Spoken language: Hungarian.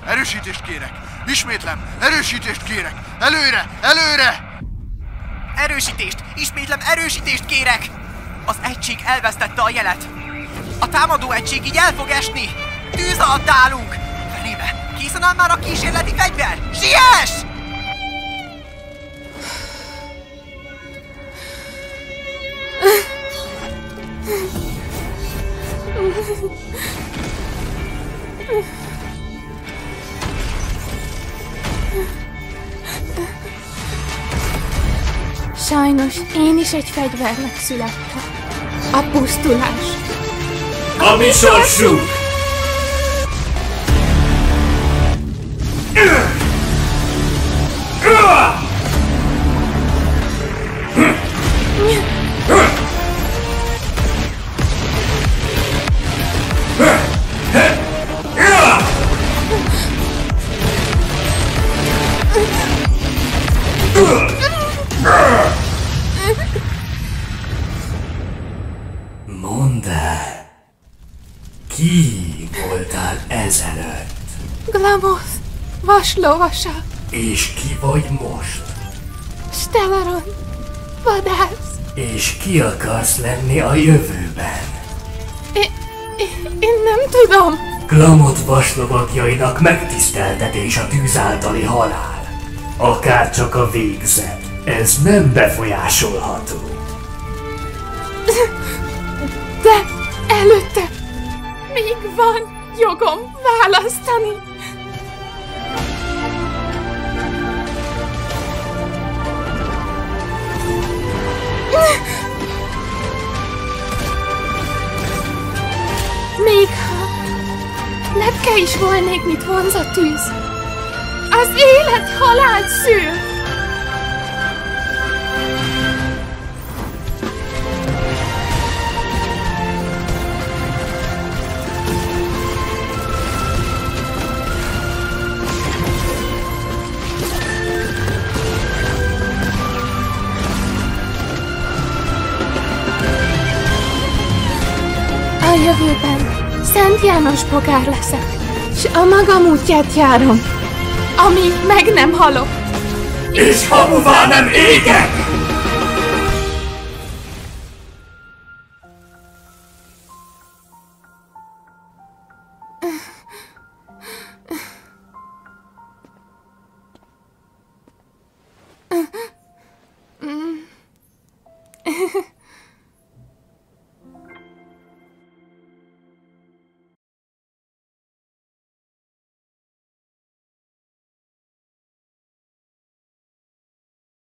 Erősítést kérek! Ismétlem, erősítést kérek! Előre! Előre! Erősítést! Ismétlem, erősítést kérek! Az egység elvesztette a jelet! A támadó egység így el fog esni! Tűz alatt állunk! Fenébe! Készen áll már a kísérleti fegyver! Siess! Sajnos én is egy fegyvernek születtem. A pusztulás. A mi sorsunk! Mondd el, ki voltál ezelőtt? Glamoth, vaslovasa. És ki vagy most? Stellaron, vadász. És ki akarsz lenni a jövőben? Én nem tudom. Glamoth vaslovagjainak megtiszteltetés a tűz általi halál. Akárcsak a végzet, ez nem befolyásolható. De előtte még van jogom választani. Még ha lepke is volnék, mit vonz a tűz. Az élet halált szül. A jövőben Szent János bogár leszek, s a magam útját járom, amíg meg nem halok. És hamuvá nem égek!